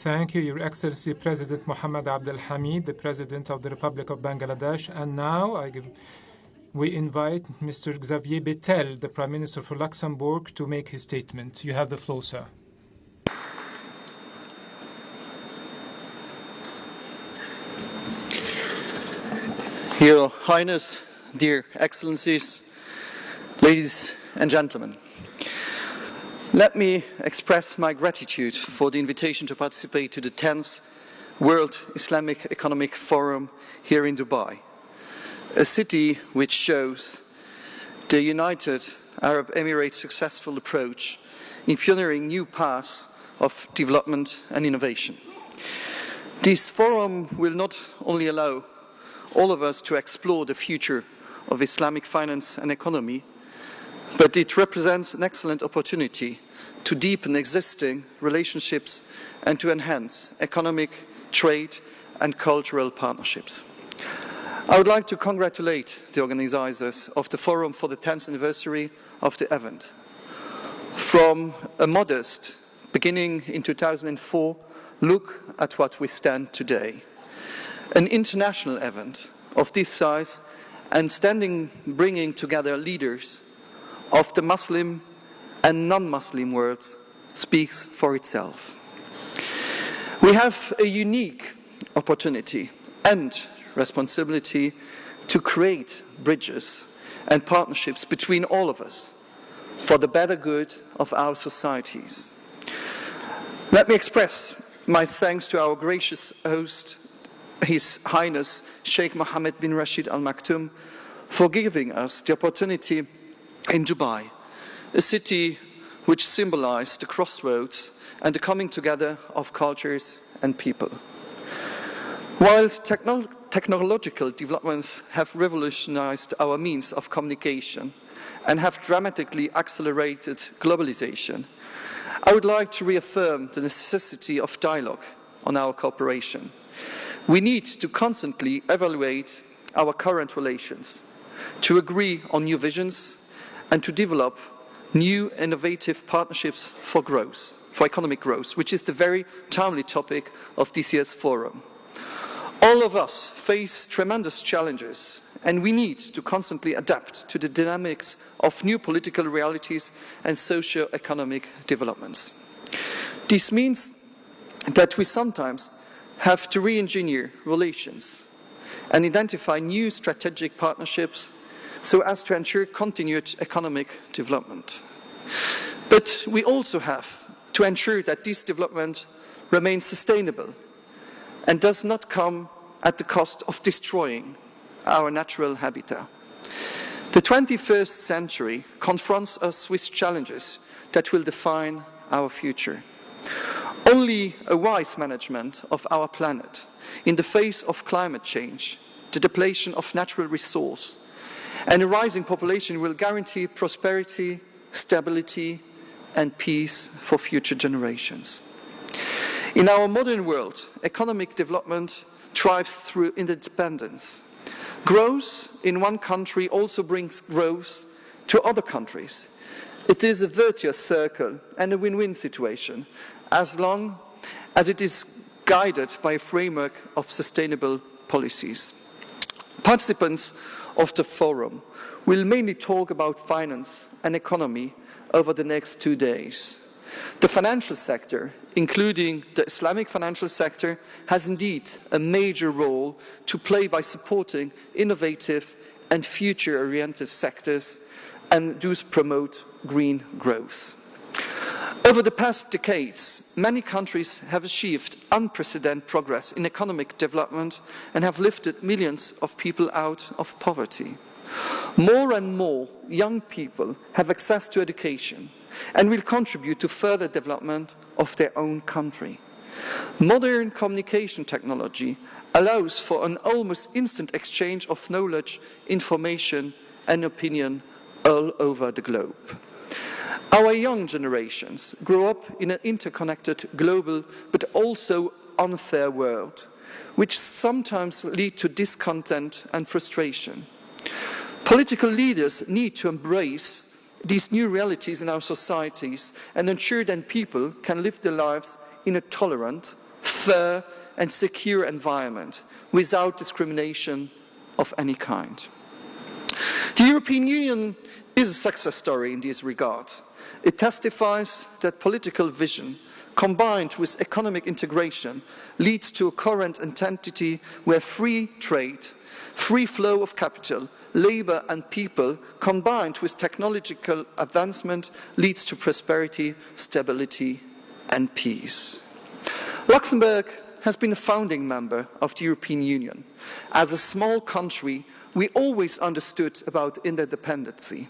Thank you, Your Excellency President Mohammed Abdel Hamid, the President of the Republic of Bangladesh. And now we invite Mr. Xavier Bettel, the Prime Minister for Luxembourg, to make his statement. You have the floor, sir. Your Highness, dear Excellencies, ladies and gentlemen, let me express my gratitude for the invitation to participate to the 10th World Islamic Economic Forum here in Dubai, a city which shows the United Arab Emirates' successful approach in pioneering new paths of development and innovation. This forum will not only allow all of us to explore the future of Islamic finance and economy, but it represents an excellent opportunity to deepen existing relationships and to enhance economic, trade and cultural partnerships. I would like to congratulate the organisers of the forum for the 10th anniversary of the event. From a modest beginning in 2004, look at what we stand today. An international event of this size and bringing together leaders of the Muslim and non-Muslim worlds speaks for itself. We have a unique opportunity and responsibility to create bridges and partnerships between all of us for the better good of our societies. Let me express my thanks to our gracious host, His Highness Sheikh Mohammed bin Rashid Al Maktoum, for giving us the opportunity in Dubai, a city which symbolized the crossroads and the coming together of cultures and people. While technological developments have revolutionized our means of communication and have dramatically accelerated globalization, I would like to reaffirm the necessity of dialogue on our cooperation. We need to constantly evaluate our current relations, to agree on new visions, and to develop new innovative partnerships for growth, for economic growth, which is the very timely topic of this year's forum. All of us face tremendous challenges, and we need to constantly adapt to the dynamics of new political realities and socio-economic developments. This means that we sometimes have to re-engineer relations and identify new strategic partnerships so as to ensure continued economic development. But we also have to ensure that this development remains sustainable and does not come at the cost of destroying our natural habitat. The 21st century confronts us with challenges that will define our future. Only a wise management of our planet in the face of climate change, the depletion of natural resources, and a rising population will guarantee prosperity, stability, and peace for future generations. In our modern world, economic development thrives through interdependence. Growth in one country also brings growth to other countries. It is a virtuous circle and a win-win situation, as long as it is guided by a framework of sustainable policies. Participants of the forum will mainly talk about finance and economy over the next 2 days. The financial sector, including the Islamic financial sector, has indeed a major role to play by supporting innovative and future-oriented sectors and thus promote green growth. Over the past decades, many countries have achieved unprecedented progress in economic development and have lifted millions of people out of poverty. More and more young people have access to education and will contribute to further development of their own country. Modern communication technology allows for an almost instant exchange of knowledge, information and opinion all over the globe. Our young generations grow up in an interconnected, global, but also unfair world, which sometimes lead to discontent and frustration. Political leaders need to embrace these new realities in our societies and ensure that people can live their lives in a tolerant, fair and secure environment without discrimination of any kind. The European Union is a success story in this regard. It testifies that political vision combined with economic integration leads to a current entity where free trade, free flow of capital, labour and people combined with technological advancement leads to prosperity, stability and peace. Luxembourg has been a founding member of the European Union. As a small country, we always understood about interdependency,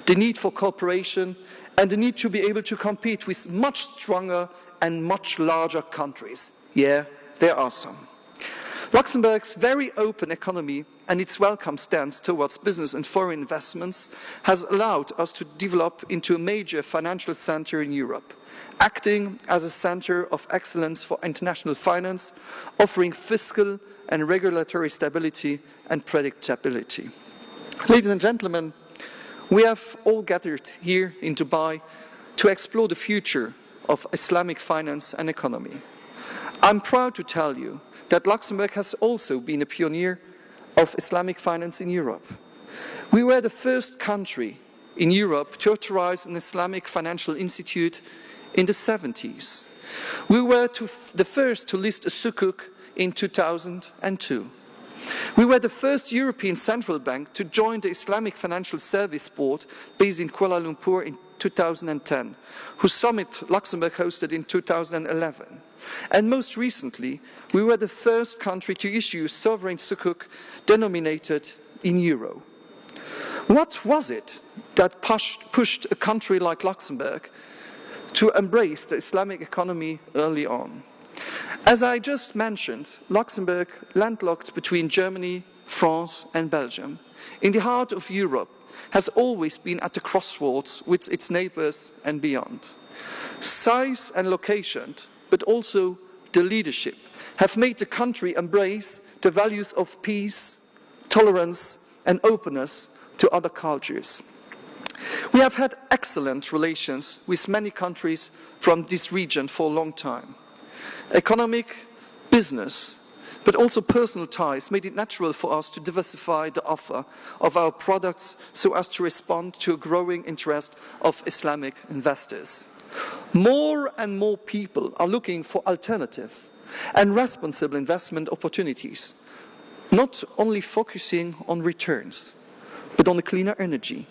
the need for cooperation and the need to be able to compete with much stronger and much larger countries. Yeah, there are some. Luxembourg's very open economy and its welcome stance towards business and foreign investments has allowed us to develop into a major financial centre in Europe, acting as a centre of excellence for international finance, offering fiscal and regulatory stability and predictability. Ladies and gentlemen, we have all gathered here in Dubai to explore the future of Islamic finance and economy. I'm proud to tell you that Luxembourg has also been a pioneer of Islamic finance in Europe. We were the first country in Europe to authorize an Islamic financial institute in the 70s. We were the first to list a sukuk in 2002. We were the first European central bank to join the Islamic Financial Service Board based in Kuala Lumpur in 2010, whose summit Luxembourg hosted in 2011. And most recently, we were the first country to issue a sovereign sukuk denominated in euro. What was it that pushed a country like Luxembourg to embrace the Islamic economy early on? As I just mentioned, Luxembourg, landlocked between Germany, France and Belgium, in the heart of Europe, has always been at the crossroads with its neighbours and beyond. Size and location, but also the leadership, have made the country embrace the values of peace, tolerance and openness to other cultures. We have had excellent relations with many countries from this region for a long time. Economic, business, but also personal ties made it natural for us to diversify the offer of our products so as to respond to a growing interest of Islamic investors. More and more people are looking for alternative and responsible investment opportunities, not only focusing on returns, but on a cleaner energy,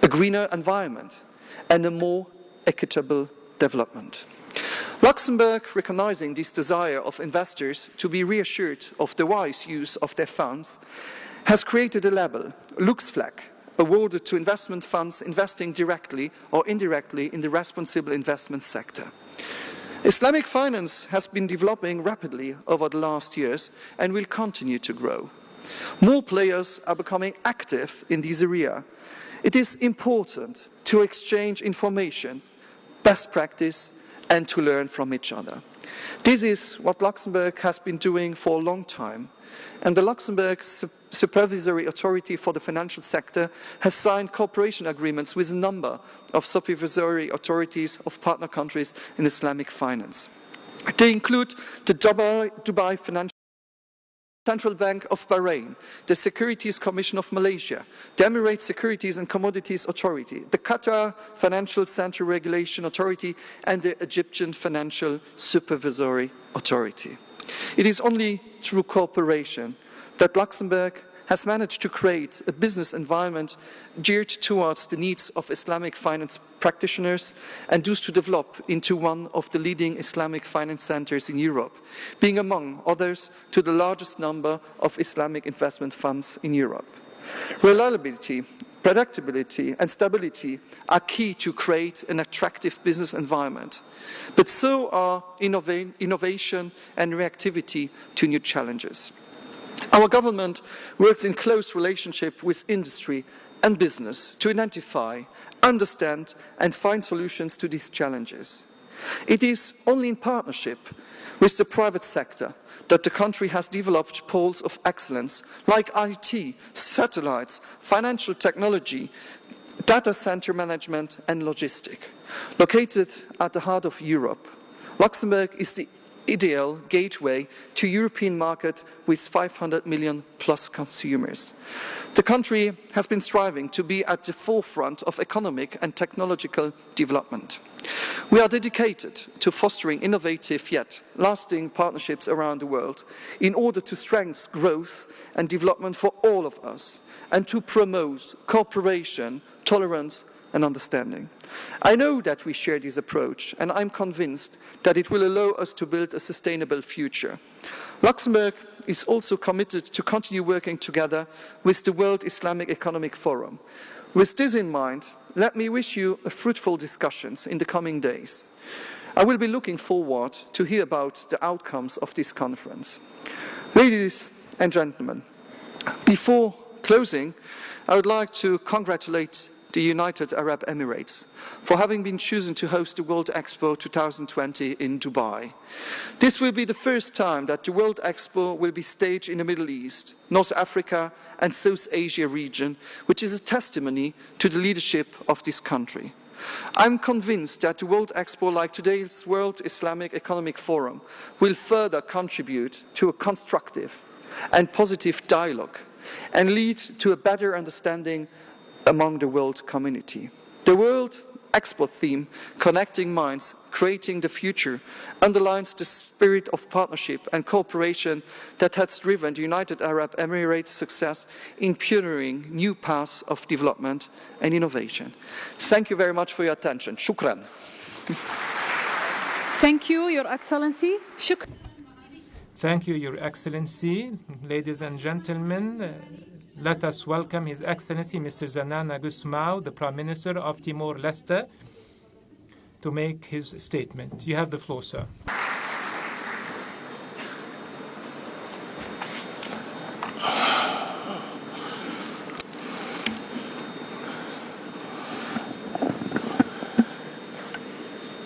a greener environment, and a more equitable development. Luxembourg, recognizing this desire of investors to be reassured of the wise use of their funds, has created a label, Luxflag, awarded to investment funds investing directly or indirectly in the responsible investment sector. Islamic finance has been developing rapidly over the last years and will continue to grow. More players are becoming active in this area. It is important to exchange information, best practice, and to learn from each other. This is what Luxembourg has been doing for a long time, and the Luxembourg Supervisory Authority for the Financial Sector has signed cooperation agreements with a number of supervisory authorities of partner countries in Islamic finance. They include the Dubai Financial Central Bank of Bahrain, the Securities Commission of Malaysia, the Emirates Securities and Commodities Authority, the Qatar Financial Centre Regulation Authority, and the Egyptian Financial Supervisory Authority. It is only through cooperation that Luxembourg has managed to create a business environment geared towards the needs of Islamic finance practitioners and thus to develop into one of the leading Islamic finance centres in Europe, being among others to the largest number of Islamic investment funds in Europe. Reliability, predictability and stability are key to create an attractive business environment, but so are innovation and reactivity to new challenges. Our government works in close relationship with industry and business to identify, understand and find solutions to these challenges. It is only in partnership with the private sector that the country has developed poles of excellence like IT, satellites, financial technology, data center management and logistics. Located at the heart of Europe, Luxembourg is the ideal gateway to European market with 500 million plus consumers. The country has been striving to be at the forefront of economic and technological development. We are dedicated to fostering innovative yet lasting partnerships around the world in order to strengthen growth and development for all of us and to promote cooperation, tolerance and understanding. I know that we share this approach and I'm convinced that it will allow us to build a sustainable future. Luxembourg is also committed to continue working together with the World Islamic Economic Forum. With this in mind, let me wish you fruitful discussions in the coming days. I will be looking forward to hear about the outcomes of this conference. Ladies and gentlemen, before closing, I would like to congratulate the United Arab Emirates for having been chosen to host the World Expo 2020 in Dubai. This will be the first time that the World Expo will be staged in the Middle East, North Africa and South Asia region, which is a testimony to the leadership of this country. I'm convinced that the World Expo, like today's World Islamic Economic Forum, will further contribute to a constructive and positive dialogue and lead to a better understanding among the world community. The World Expo theme, Connecting Minds, Creating the Future, underlines the spirit of partnership and cooperation that has driven the United Arab Emirates' success in pioneering new paths of development and innovation. Thank you very much for your attention. Shukran. Thank you, Your Excellency. Shukran. Thank you, Your Excellency. Ladies and gentlemen, let us welcome His Excellency Mr. Zanana Gusmao, the Prime Minister of Timor-Leste, to make his statement. You have the floor, sir.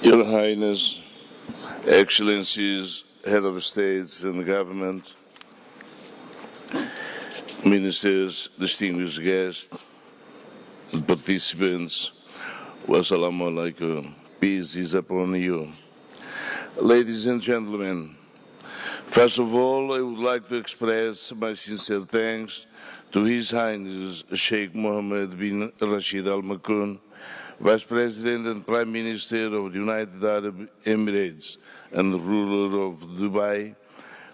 Your Highness, Excellencies, Head of States and Government, Ministers, distinguished guests, and participants, wassalamu alaikum, peace is upon you. Ladies and gentlemen, first of all, I would like to express my sincere thanks to His Highness Sheikh Mohammed bin Rashid Al Maktoum, Vice President and Prime Minister of the United Arab Emirates and ruler of Dubai,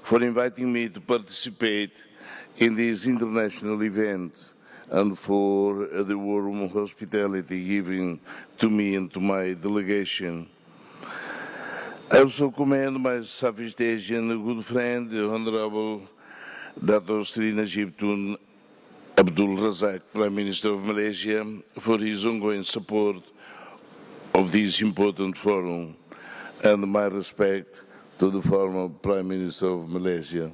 for inviting me to participate in this international event and for the warm hospitality given to me and to my delegation. I also commend my Southeast Asian good friend, the Honorable Dato Sri Najib Tun Abdul Razak, Prime Minister of Malaysia, for his ongoing support of this important forum, and my respect to the former Prime Minister of Malaysia.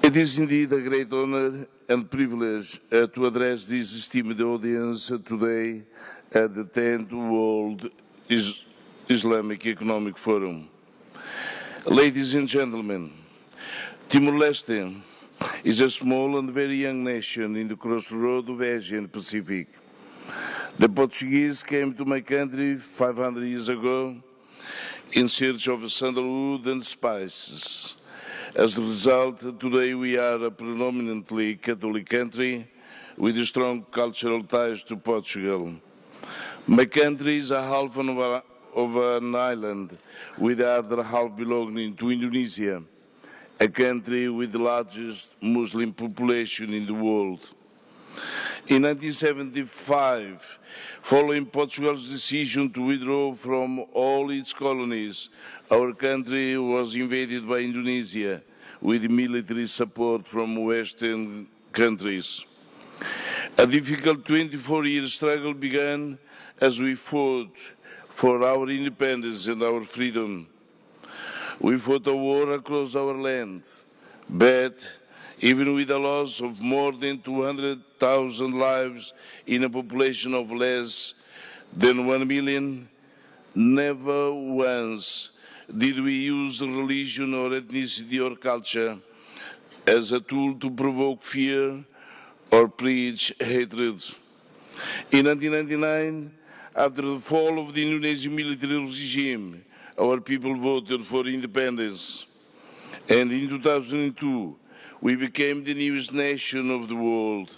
It is indeed a great honor and privilege to address this esteemed audience today at the 10th World Islamic Economic Forum. Ladies and gentlemen, Timor-Leste is a small and very young nation in the crossroad of Asia and Pacific. The Portuguese came to my country 500 years ago in search of sandalwood and spices. As a result, today we are a predominantly Catholic country with strong cultural ties to Portugal. My country is a half of an island, with the other half belonging to Indonesia, a country with the largest Muslim population in the world. In 1975, following Portugal's decision to withdraw from all its colonies, our country was invaded by Indonesia with military support from Western countries. A difficult 24-year struggle began as we fought for our independence and our freedom. We fought a war across our land, but even with the loss of more than 200,000 lives in a population of less than 1 million, never once did we use religion or ethnicity or culture as a tool to provoke fear or preach hatred. In 1999, after the fall of the Indonesian military regime, our people voted for independence. And in 2002, we became the newest nation of the world.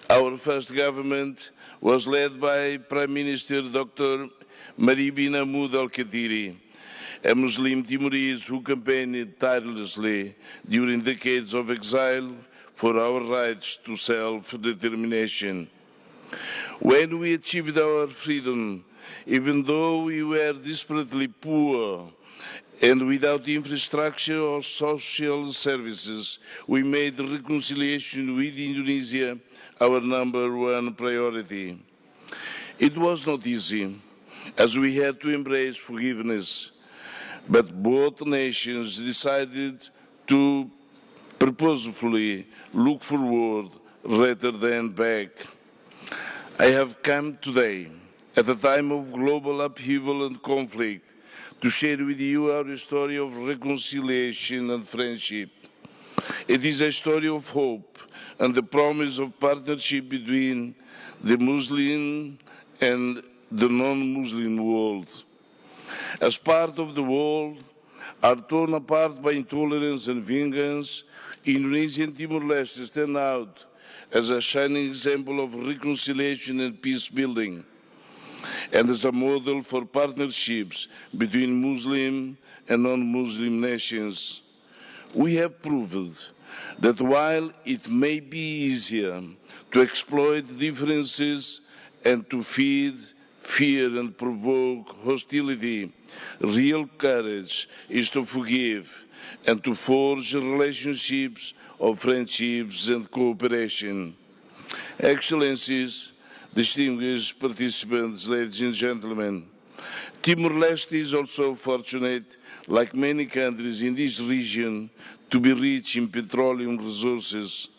Our first government was led by Prime Minister Dr. Marie bin Hamoud al-Khatiri, a Muslim Timorese who campaigned tirelessly during decades of exile for our rights to self-determination. When we achieved our freedom, even though we were desperately poor and without infrastructure or social services, we made reconciliation with Indonesia our #1 priority. It was not easy, as we had to embrace forgiveness, but both nations decided to purposefully look forward rather than back. I have come today, at a time of global upheaval and conflict, to share with you our story of reconciliation and friendship. It is a story of hope and the promise of partnership between the Muslim and the non-Muslim world. As part of the world are torn apart by intolerance and vengeance, Indonesia and Timor-Leste stand out as a shining example of reconciliation and peace building, and as a model for partnerships between Muslim and non-Muslim nations. We have proved that while it may be easier to exploit differences and to feed fear and provoke hostility, real courage is to forgive and to forge relationships of friendships and cooperation. Excellencies, distinguished participants, ladies and gentlemen, Timor-Leste is also fortunate, like many countries in this region, to be rich in petroleum resources.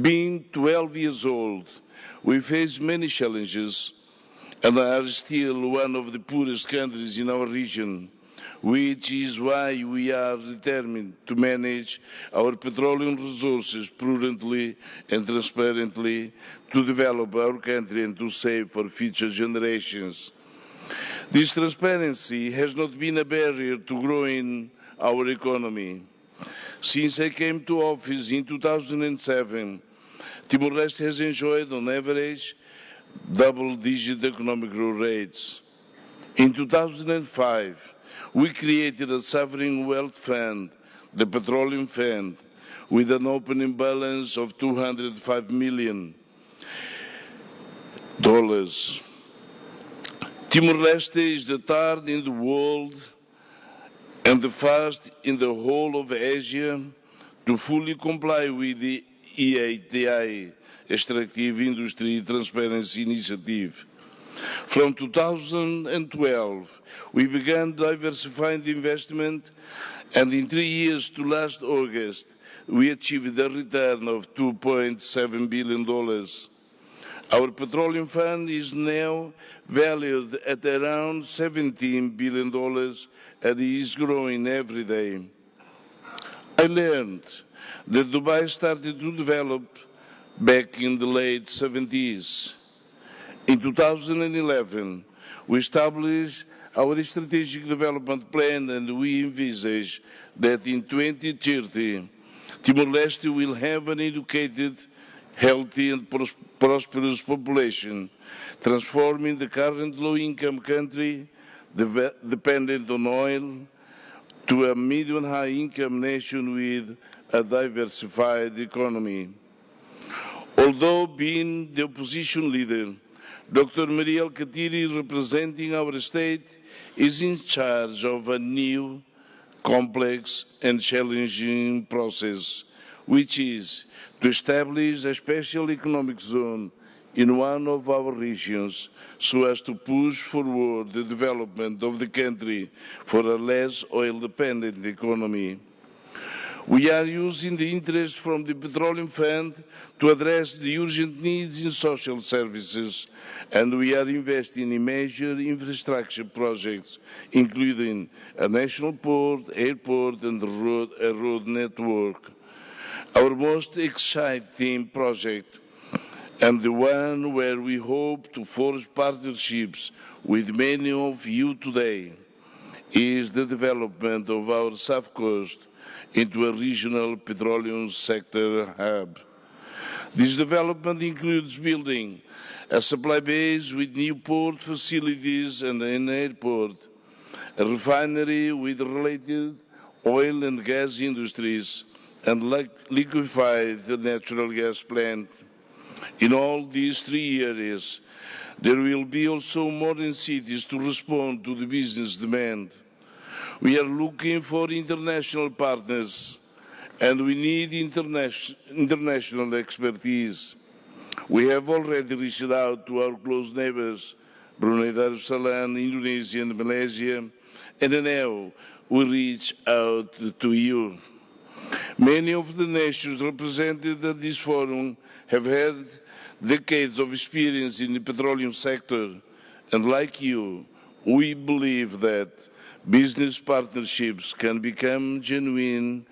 Being 12 years old, we face many challenges and are still one of the poorest countries in our region, which is why we are determined to manage our petroleum resources prudently and transparently to develop our country and to save for future generations. This transparency has not been a barrier to growing our economy. Since I came to office in 2007, Timor-Leste has enjoyed, on average, double-digit economic growth rates. In 2005, we created a sovereign wealth fund, the Petroleum Fund, with an opening balance of $205 million. Timor-Leste is the third in the world and the first in the whole of Asia to fully comply with the EATI, Extractive Industry Transparency Initiative. From 2012, we began diversifying the investment, and in 3 years to last August, we achieved a return of $2.7 billion. Our petroleum fund is now valued at around $17 billion and is growing every day. I learned that Dubai started to develop back in the late 70s. In 2011, we established our strategic development plan, and we envisage that in 2030, Timor-Leste will have an educated, healthy and prosperous population, transforming the current low-income country dependent on oil to a medium high-income nation with a diversified economy. Although being the opposition leader, Dr. Marie al-Khatiri, representing our state, is in charge of a new, complex and challenging process, which is to establish a special economic zone in one of our regions so as to push forward the development of the country for a less oil-dependent economy. We are using the interest from the Petroleum Fund to address the urgent needs in social services, and we are investing in major infrastructure projects, including a national port, airport, and a road network. Our most exciting project, and the one where we hope to forge partnerships with many of you today, is the development of our south coast into a regional petroleum sector hub. This development includes building a supply base with new port facilities and an airport, a refinery with related oil and gas industries, and liquefied natural gas plant. In all these three areas, there will be also modern cities to respond to the business demand. We are looking for international partners, and we need international expertise. We have already reached out to our close neighbors, Brunei Darussalam, Indonesia, and Malaysia, and now we reach out to you. Many of the nations represented at this forum have had decades of experience in the petroleum sector, and like you, we believe that business partnerships can become genuine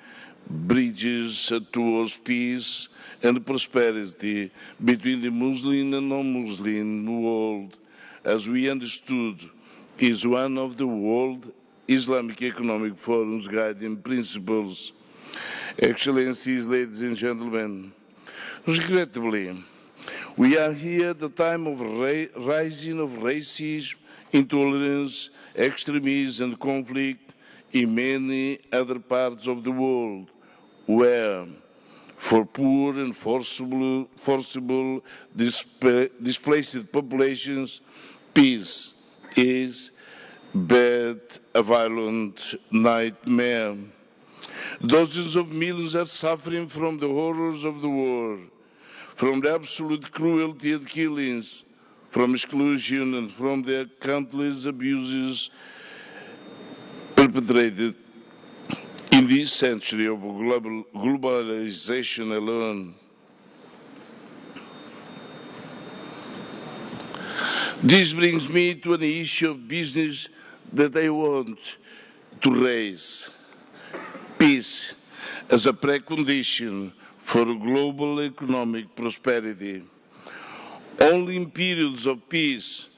bridges towards peace and prosperity between the Muslim and non-Muslim world, as we understood is one of the World Islamic Economic Forum's guiding principles. Excellencies, ladies and gentlemen, regrettably, we are here at the time of rising of racism, intolerance, extremism, and conflict in many other parts of the world, where, for poor and forcible displaced populations, peace is but a violent nightmare. Dozens of millions are suffering from the horrors of the war, from the absolute cruelty and killings, from exclusion, and from the countless abuses perpetrated in this century of globalization alone. This brings me to an issue of business that I want to raise. Peace as a precondition for global economic prosperity. Only in periods of peace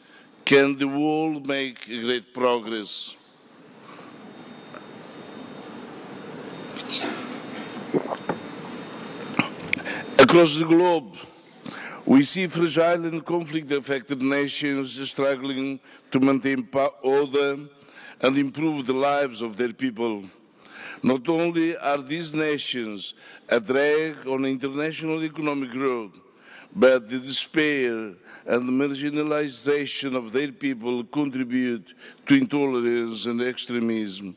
can the world make great progress. Across the globe, we see fragile and conflict-affected nations struggling to maintain order and improve the lives of their people. Not only are these nations a drag on international economic growth, but the despair and the marginalization of their people contribute to intolerance and extremism.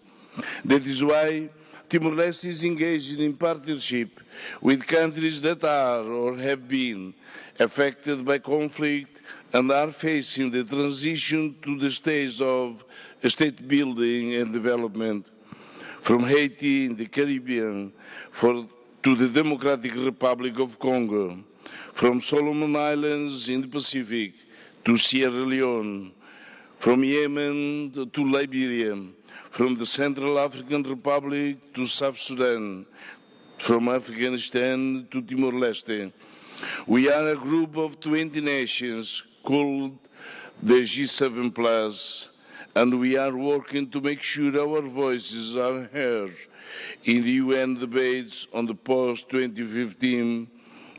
That is why Timor-Leste is engaged in partnership with countries that are or have been affected by conflict and are facing the transition to the stage of state building and development. From Haiti in the Caribbean to the Democratic Republic of Congo, from Solomon Islands in the Pacific to Sierra Leone, from Yemen to Liberia, from the Central African Republic to South Sudan, from Afghanistan to Timor-Leste. We are a group of 20 nations called the G7+, and we are working to make sure our voices are heard in the UN debates on the post-2015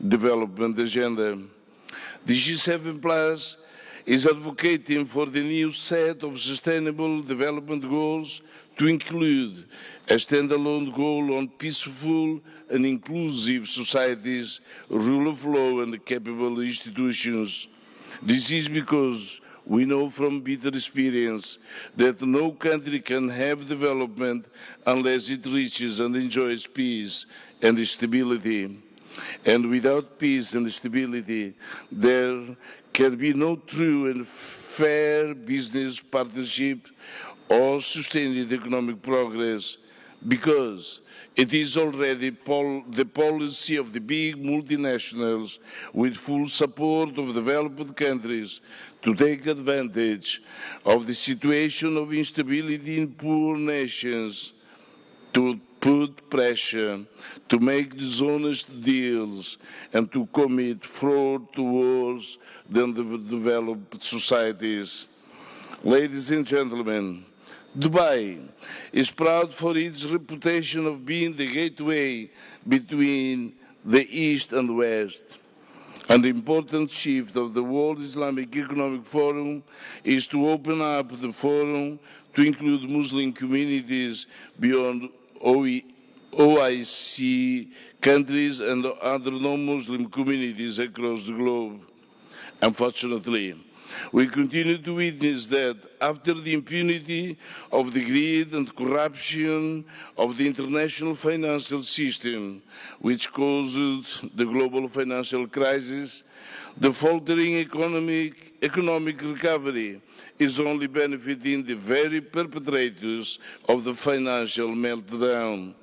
development agenda. The G7+ is advocating for the new set of sustainable development goals to include a standalone goal on peaceful and inclusive societies, rule of law and capable institutions. This is because we know from bitter experience that no country can have development unless it reaches and enjoys peace and stability. And without peace and stability, there can be no true and fair business partnership or sustained economic progress, because it is already the policy of the big multinationals, with full support of developed countries, to take advantage of the situation of instability in poor nations, to put pressure, to make dishonest deals, and to commit fraud towards the developed societies. Ladies and gentlemen, Dubai is proud for its reputation of being the gateway between the East and West. An important shift of the World Islamic Economic Forum is to open up the forum to include Muslim communities beyond OIC countries and other non-Muslim communities across the globe. Unfortunately, we continue to witness that after the impunity of the greed and corruption of the international financial system, which caused the global financial crisis, the faltering economic recovery is only benefiting the very perpetrators of the financial meltdown.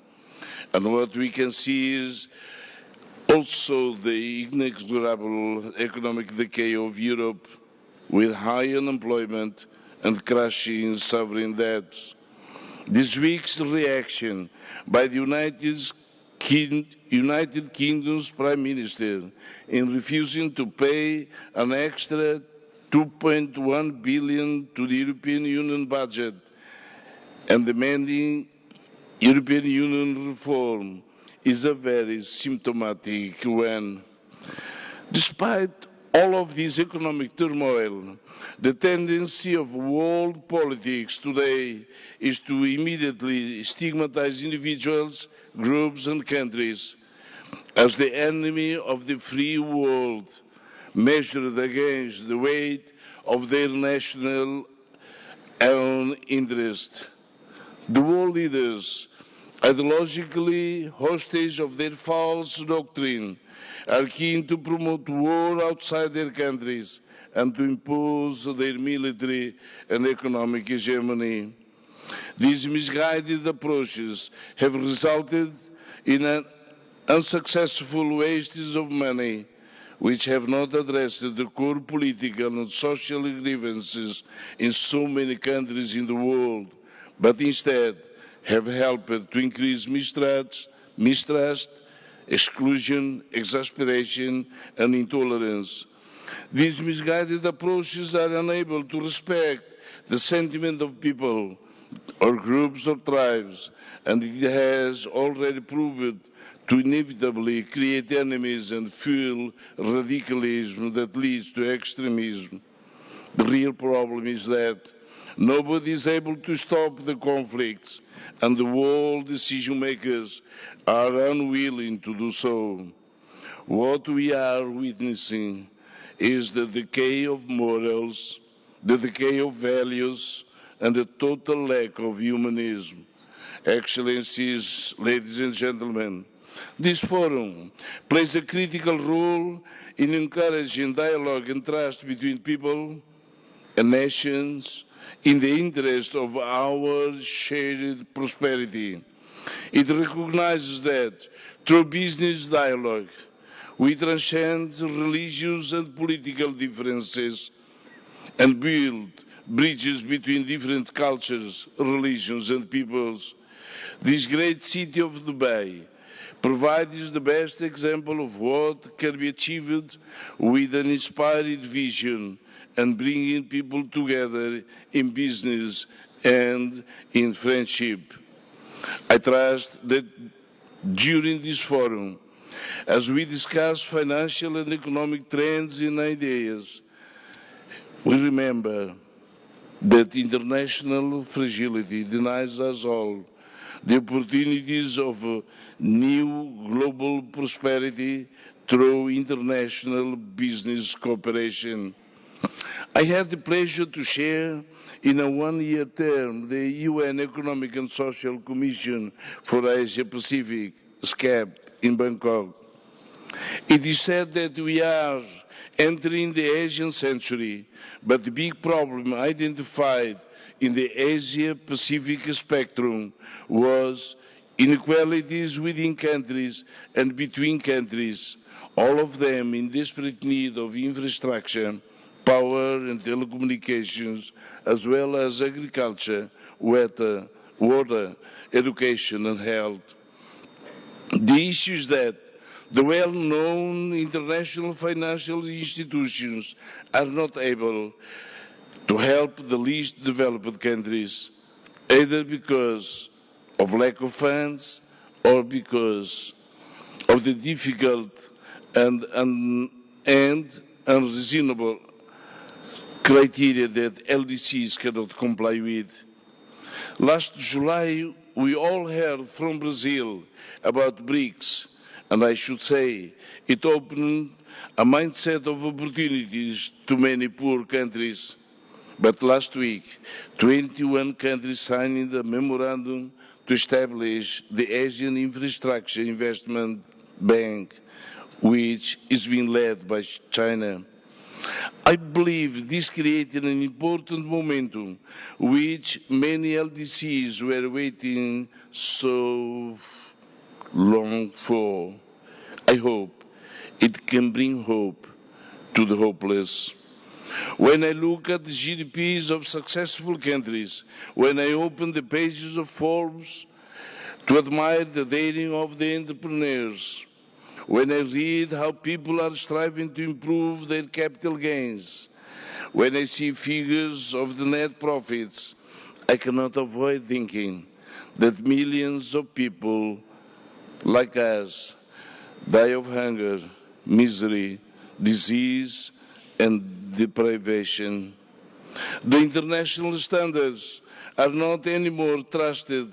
And what we can see is also the inexorable economic decay of Europe, with high unemployment and crashing sovereign debts. This week's reaction by the United Kingdom's Prime Minister in refusing to pay an extra 2.1 billion to the European Union budget and demanding European Union reform is a very symptomatic one. Despite all of this economic turmoil, the tendency of world politics today is to immediately stigmatize individuals, groups and countries as the enemy of the free world, measured against the weight of their national own interest. The world leaders, ideologically hostage of their false doctrine, are keen to promote war outside their countries and to impose their military and economic hegemony. These misguided approaches have resulted in an unsuccessful wastes of money, which have not addressed the core political and social grievances in so many countries in the world, but instead have helped to increase mistrust, exclusion, exasperation, and intolerance. These misguided approaches are unable to respect the sentiment of people, or groups or tribes, and it has already proved to inevitably create enemies and fuel radicalism that leads to extremism. The real problem is that nobody is able to stop the conflicts, and the world decision makers are unwilling to do so. What we are witnessing is the decay of morals, the decay of values, and the total lack of humanism. Excellencies, ladies and gentlemen, this forum plays a critical role in encouraging dialogue and trust between people and nations in the interest of our shared prosperity. It recognizes that through business dialogue, we transcend religious and political differences and build bridges between different cultures, religions and peoples. This great city of Dubai provides the best example of what can be achieved with an inspired vision and bringing people together in business and in friendship. I trust that during this forum, as we discuss financial and economic trends and ideas, we remember that international fragility denies us all the opportunities of new global prosperity through international business cooperation. I had the pleasure to share in a one-year term the UN Economic and Social Commission for Asia Pacific, SCAP, in Bangkok. It is said that we are entering the Asian century, but the big problem identified in the Asia-Pacific spectrum was inequalities within countries and between countries, all of them in desperate need of infrastructure, power and telecommunications, as well as agriculture, water, education and health. The issue is that the well-known international financial institutions are not able to help the least developed countries, either because of lack of funds or because of the difficult and unreasonable criteria that LDCs cannot comply with. Last July, we all heard from Brazil about BRICS, and I should say it opened a mindset of opportunities to many poor countries. But last week, 21 countries signed a memorandum to establish the Asian Infrastructure Investment Bank, which is being led by China. I believe this created an important momentum which many LDCs were waiting so long for. I hope it can bring hope to the hopeless. When I look at the GDPs of successful countries, when I open the pages of Forbes to admire the daring of the entrepreneurs, when I read how people are striving to improve their capital gains, when I see figures of the net profits, I cannot avoid thinking that millions of people like us die of hunger, misery, disease, and deprivation. The international standards are not anymore trusted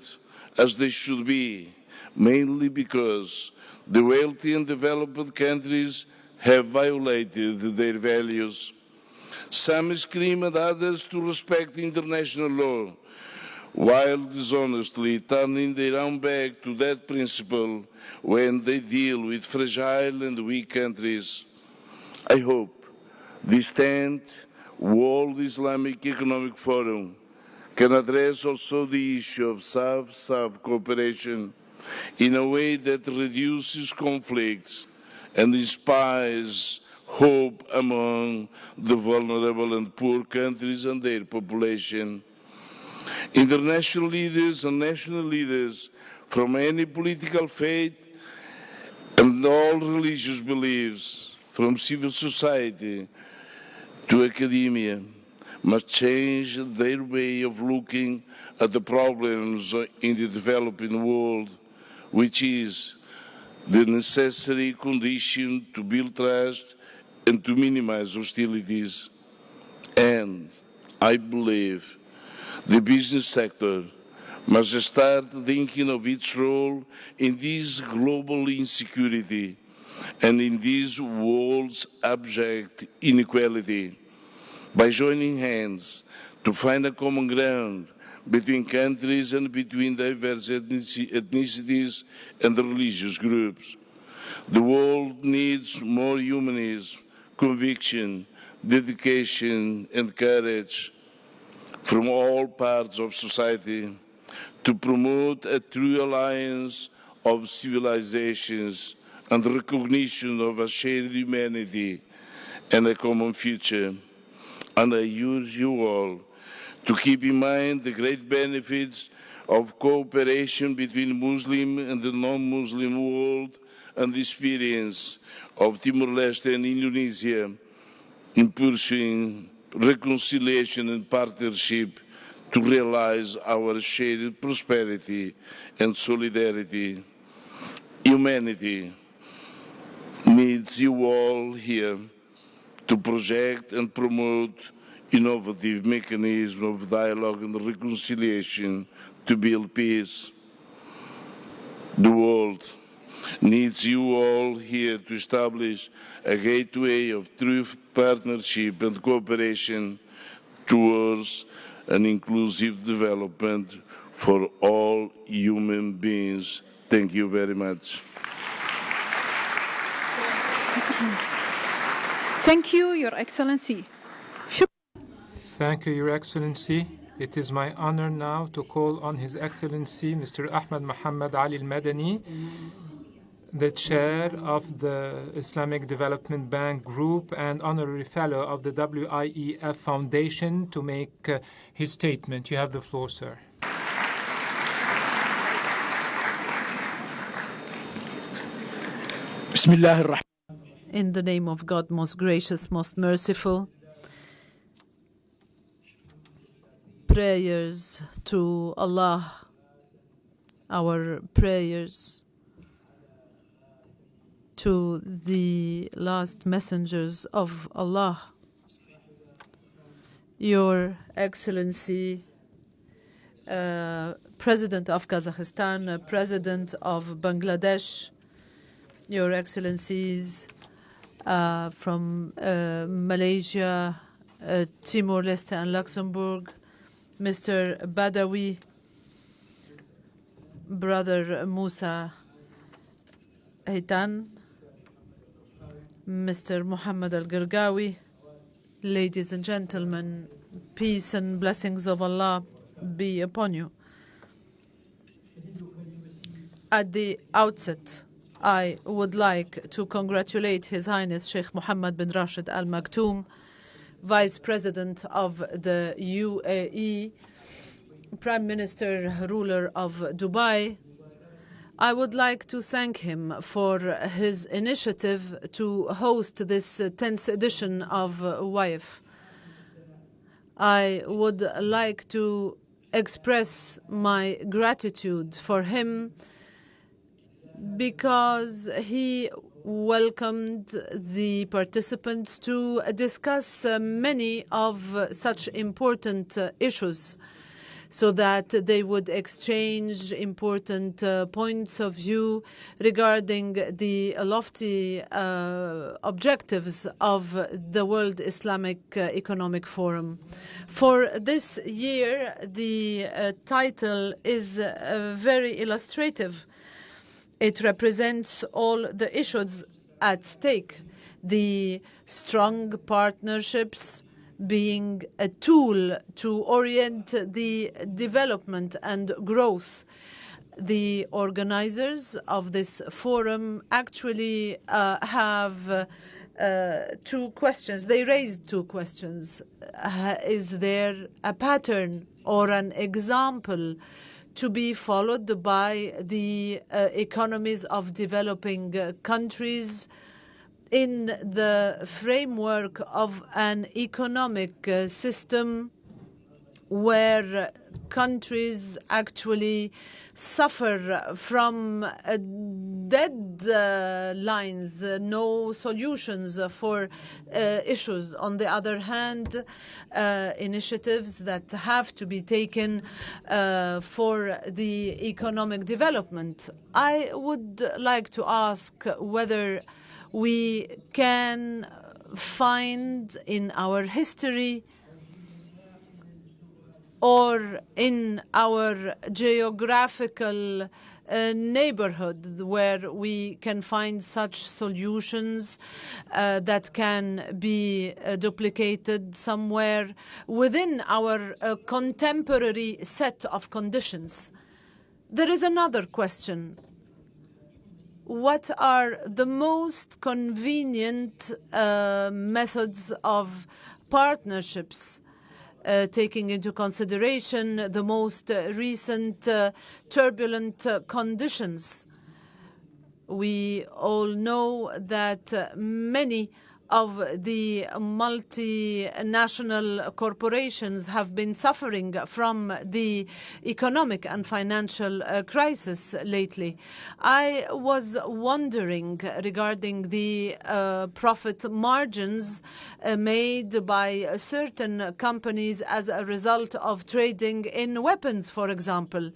as they should be, mainly because the wealthy and developed countries have violated their values. Some scream at others to respect international law, while dishonestly turning their own back to that principle when they deal with fragile and weak countries. I hope this 10th World Islamic Economic Forum can address also the issue of South-South cooperation in a way that reduces conflicts and inspires hope among the vulnerable and poor countries and their population. International leaders and national leaders from any political faith and all religious beliefs, from civil society to academia, must change their way of looking at the problems in the developing world, which is the necessary condition to build trust and to minimize hostilities. And I believe the business sector must start thinking of its role in this global insecurity and in this world's abject inequality by joining hands to find a common ground between countries and between diverse ethnicities and religious groups. The world needs more humanism, conviction, dedication, and courage from all parts of society to promote a true alliance of civilizations and recognition of a shared humanity and a common future. And I urge you all to keep in mind the great benefits of cooperation between Muslim and the non-Muslim world and the experience of Timor-Leste and Indonesia in pursuing reconciliation and partnership to realize our shared prosperity and solidarity. Humanity needs you all here to project and promote innovative mechanisms of dialogue and reconciliation to build peace. The world needs you all here to establish a gateway of true partnership and cooperation towards an inclusive development for all human beings. Thank you very much. Thank you, Your Excellency. Thank you, Your Excellency. It is my honor now to call on His Excellency Mr. Ahmed Mohammed Ali Al-Madani, the chair of the Islamic Development Bank Group and honorary fellow of the WIEF Foundation, to make his statement. You have the floor, sir. In the name of God, most gracious, most merciful, prayers to Allah, our prayers to the last messengers of Allah. Your Excellency, President of Kazakhstan, President of Bangladesh, Your Excellencies from Malaysia, Timor-Leste and Luxembourg, Mr. Badawi, Brother Musa Haitan, Mr. Muhammad Al-Gargawi, ladies and gentlemen, peace and blessings of Allah be upon you. At the outset, I would like to congratulate His Highness Sheikh Mohammed bin Rashid Al Maktoum, Vice President of the UAE, Prime Minister, ruler of Dubai. I would like to thank him for his initiative to host this 10th edition of WIEF. I would like to express my gratitude for him because he welcomed the participants to discuss many of such important issues, so that they would exchange important points of view regarding the lofty objectives of the World Islamic Economic Forum. For this year, the title is very illustrative. It represents all the issues at stake, the strong partnerships being a tool to orient the development and growth. The organizers of this forum actually have two questions. They raised two questions. Is there a pattern or an example to be followed by the economies of developing countries in the framework of an economic system where countries actually suffer from dead lines, no solutions for issues. On the other hand, initiatives that have to be taken for the economic development. I would like to ask whether we can find in our history or in our geographical neighborhood where we can find such solutions that can be duplicated somewhere within our contemporary set of conditions. There is another question. What are the most convenient methods of partnerships, taking into consideration the most recent turbulent conditions? We all know that many of the multinational corporations have been suffering from the economic and financial crisis lately. I was wondering regarding the profit margins made by certain companies as a result of trading in weapons, for example.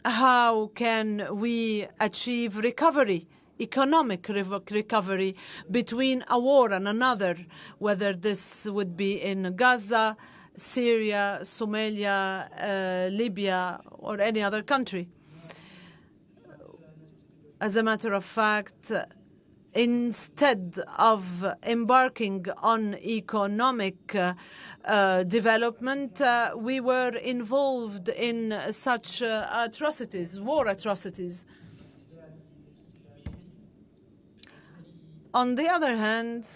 How can we achieve recovery, economic recovery between a war and another, whether this would be in Gaza, Syria, Somalia, Libya, or any other country? As a matter of fact, instead of embarking on economic development, we were involved in such atrocities, war atrocities. On the other hand,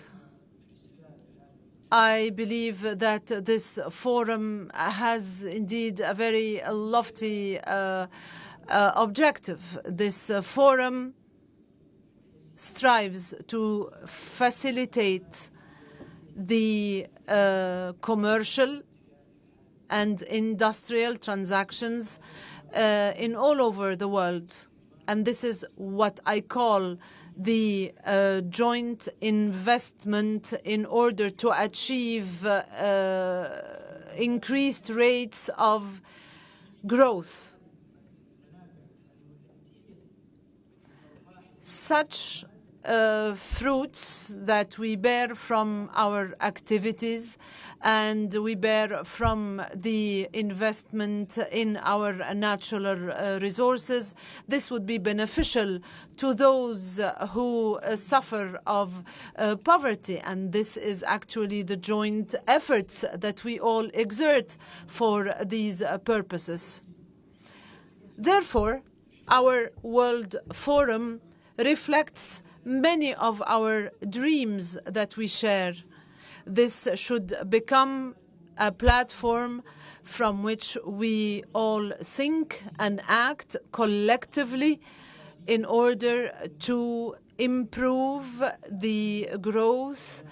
I believe that this forum has indeed a very lofty objective. This forum strives to facilitate the commercial and industrial transactions in all over the world. And this is what I call the joint investment in order to achieve increased rates of growth. Such fruits that we bear from our activities and we bear from the investment in our natural resources, this would be beneficial to those who suffer of poverty. And this is actually the joint efforts that we all exert for these purposes. Therefore, our World Forum reflects many of our dreams that we share. This should become a platform from which we all think and act collectively in order to improve the growth,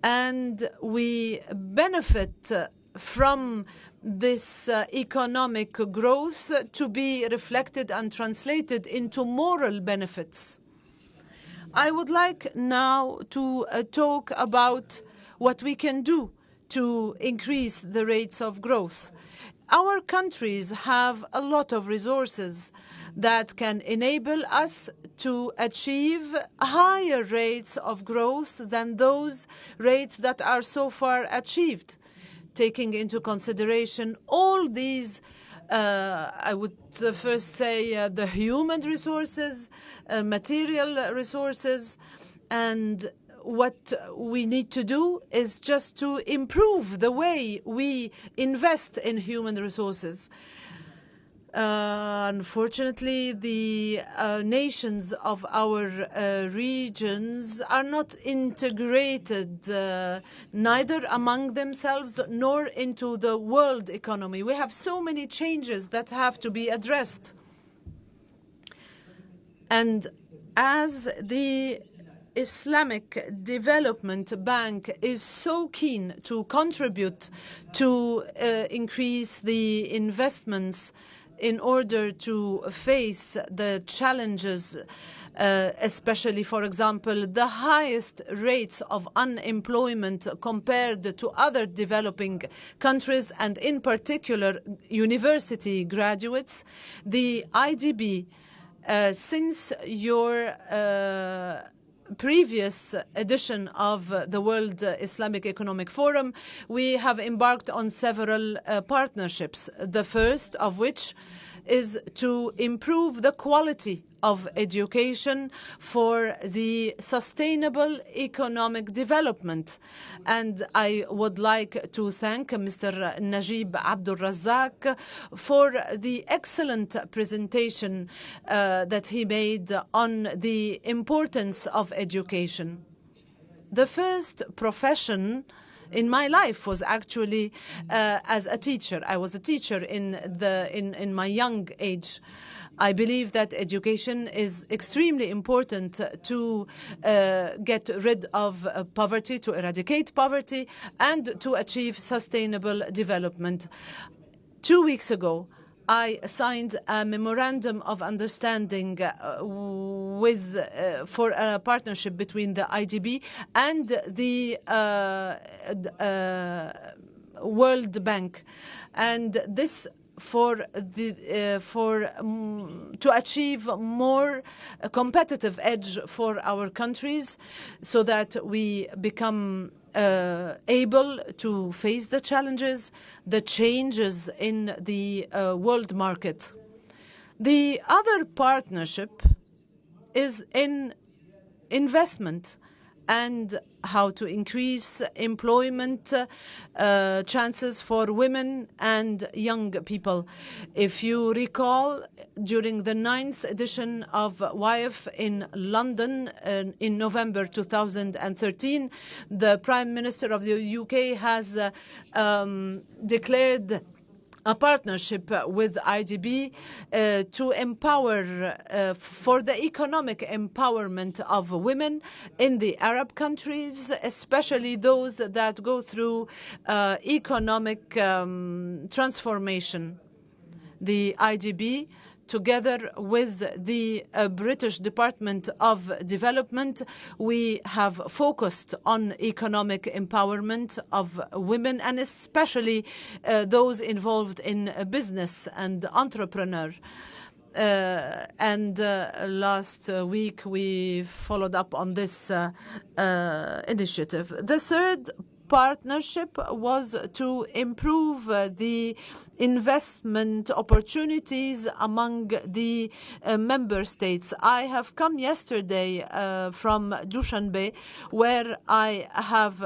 and we benefit from this economic growth to be reflected and translated into moral benefits. I would like now to talk about what we can do to increase the rates of growth. Our countries have a lot of resources that can enable us to achieve higher rates of growth than those rates that are so far achieved, taking into consideration all these I would first say the human resources, material resources, and what we need to do is just to improve the way we invest in human resources. Unfortunately, the nations of our regions are not integrated neither among themselves nor into the world economy. We have so many changes that have to be addressed. And as the Islamic Development Bank is so keen to contribute to increase the investments in order to face the challenges, especially, for example, the highest rates of unemployment compared to other developing countries, and in particular university graduates, the IDB, since your previous edition of the World Islamic Economic Forum, we have embarked on several partnerships, the first of which is to improve the quality of education for the sustainable economic development. And I would like to thank Mr. Najib Abdul Razak for the excellent presentation that he made on the importance of education. The first profession in my life was actually as a teacher. I was a teacher in my young age. I believe that education is extremely important to get rid of poverty, to eradicate poverty, and to achieve sustainable development. 2 weeks ago, I signed a memorandum of understanding for a partnership between the IDB and the World Bank, and this to achieve more competitive edge for our countries, so that we become able to face the challenges, the changes in the world market. The other partnership is in investment and how to increase employment chances for women and young people. If you recall, during the 9th edition of WIEF in London in November 2013, the Prime Minister of the UK has declared a partnership with IDB to empower for the economic empowerment of women in the Arab countries, especially those that go through economic transformation. The IDB, together with the British Department of Development, we have focused on economic empowerment of women, and especially those involved in business and entrepreneur. Last week we followed up on this initiative. The third partnership was to improve the investment opportunities among the member states. I have come yesterday from Dushanbe, where I have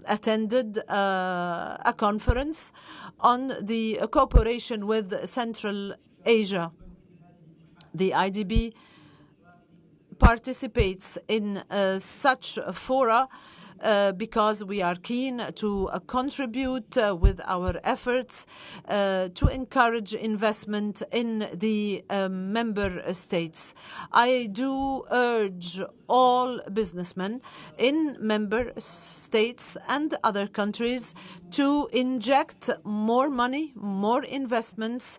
attended a conference on the cooperation with Central Asia. The IDB participates in such fora because we are keen to contribute with our efforts to encourage investment in the member states. I do urge all businessmen in member states and other countries to inject more money, more investments,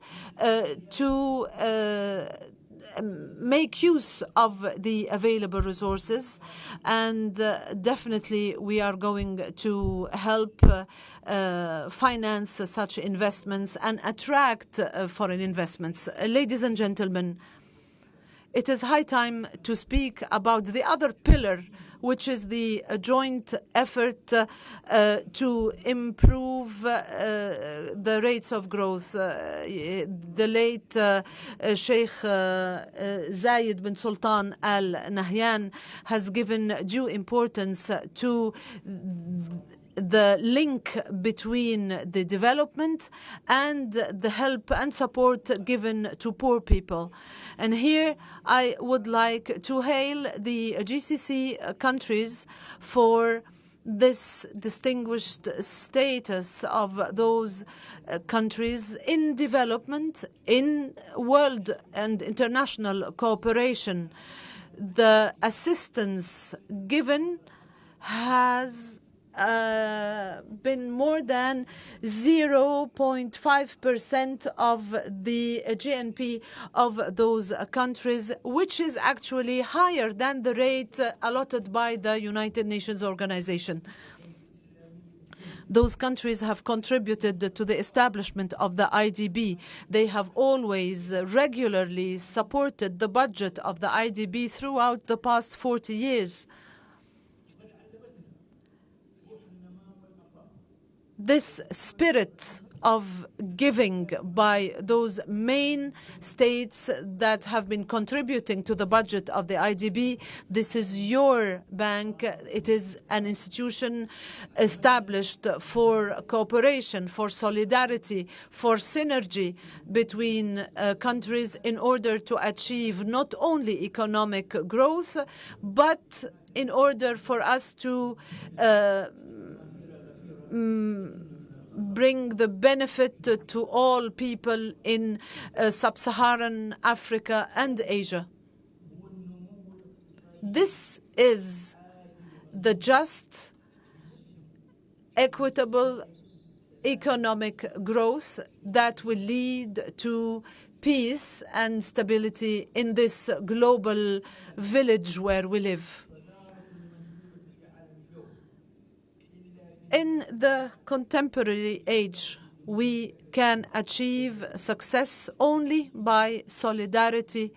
to make use of the available resources, and definitely we are going to help finance such investments and attract foreign investments. Ladies and gentlemen, it is high time to speak about the other pillar, which is the joint effort to improve the rates of growth. The late Sheikh Zayed bin Sultan Al Nahyan has given due importance to the link between the development and the help and support given to poor people. And here I would like to hail the GCC countries for this distinguished status of those countries in development, in world and international cooperation. The assistance given has been more than 0.5% of the GNP of those countries, which is actually higher than the rate allotted by the United Nations Organization. Those countries have contributed to the establishment of the IDB. They have always regularly supported the budget of the IDB throughout the past 40 years. This spirit of giving by those main states that have been contributing to the budget of the IDB, this is your bank. It is an institution established for cooperation, for solidarity, for synergy between countries in order to achieve not only economic growth, but in order for us to bring the benefit to all people in sub-Saharan Africa and Asia. This is the just, equitable economic growth that will lead to peace and stability in this global village where we live. In the contemporary age, we can achieve success only by solidarity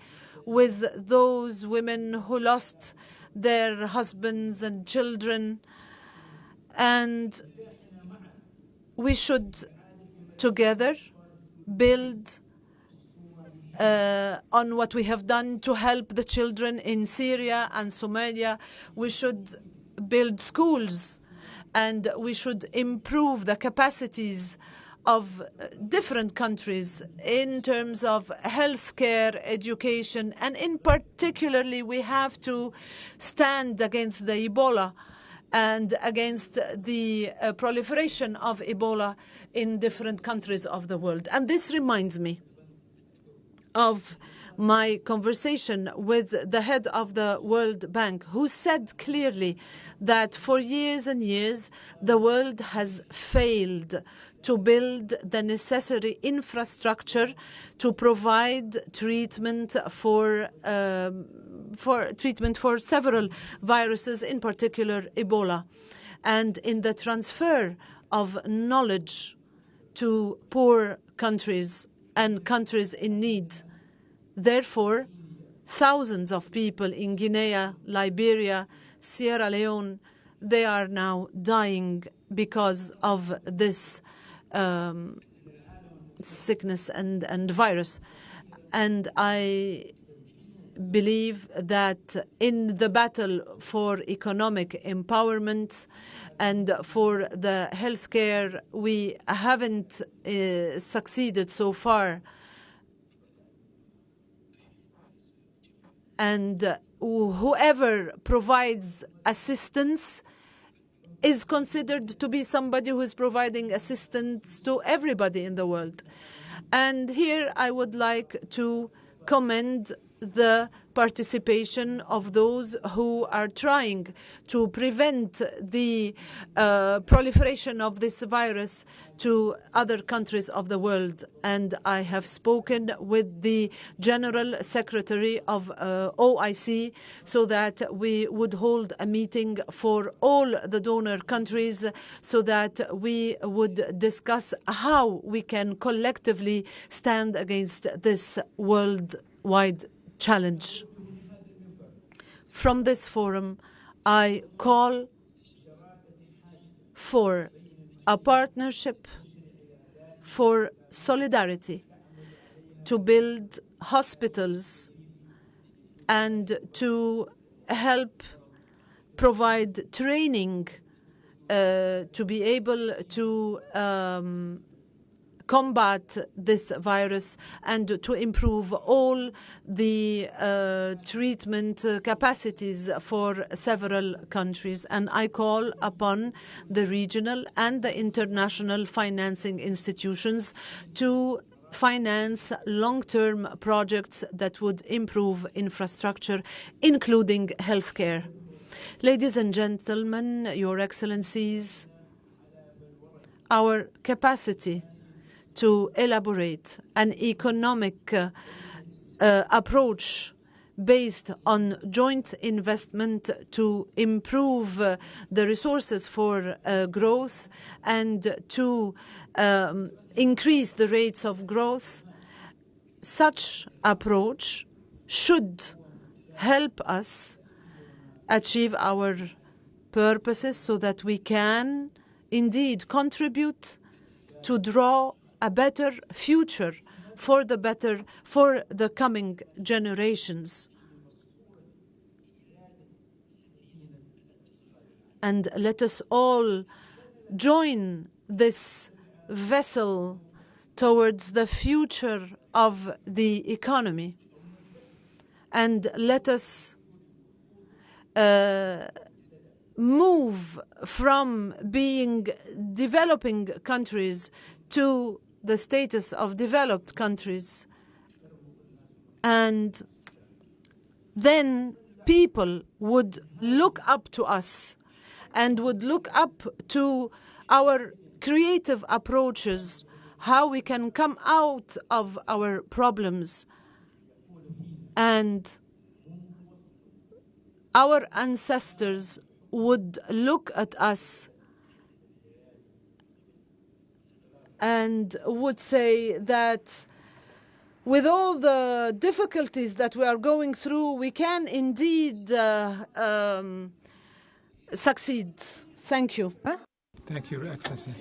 with those women who lost their husbands and children, and we should together build on what we have done to help the children in Syria and Somalia. We should build schools, and we should improve the capacities of different countries in terms of healthcare, education, and in particularly we have to stand against the Ebola and against the proliferation of Ebola in different countries of the world. And this reminds me of my conversation with the head of the World Bank, who said clearly that for years and years the world has failed to build the necessary infrastructure to provide treatment for several viruses, in particular Ebola, and in the transfer of knowledge to poor countries and countries in need. Therefore, thousands of people in Guinea, Liberia, Sierra Leone, they are now dying because of this sickness and virus. And I believe that in the battle for economic empowerment and for the healthcare, we haven't succeeded so far. And whoever provides assistance is considered to be somebody who is providing assistance to everybody in the world. And here I would like to commend the participation of those who are trying to prevent the proliferation of this virus to other countries of the world. And I have spoken with the General Secretary of OIC so that we would hold a meeting for all the donor countries so that we would discuss how we can collectively stand against this worldwide challenge. From this forum, I call for a partnership for solidarity to build hospitals and to help provide training to be able to combat this virus and to improve all the treatment capacities for several countries. And I call upon the regional and the international financing institutions to finance long-term projects that would improve infrastructure, including healthcare. Ladies and gentlemen, Your Excellencies, our capacity to elaborate an economic approach based on joint investment to improve the resources for growth and to increase the rates of growth, such approach should help us achieve our purposes so that we can indeed contribute to draw a better future for the coming generations. And let us all join this vessel towards the future of the economy. And let us move from being developing countries to the status of developed countries. And then people would look up to us and would look up to our creative approaches, how we can come out of our problems. And our ancestors would look at us and would say that with all the difficulties that we are going through, we can indeed succeed. Thank you. Thank you, Your Excellency.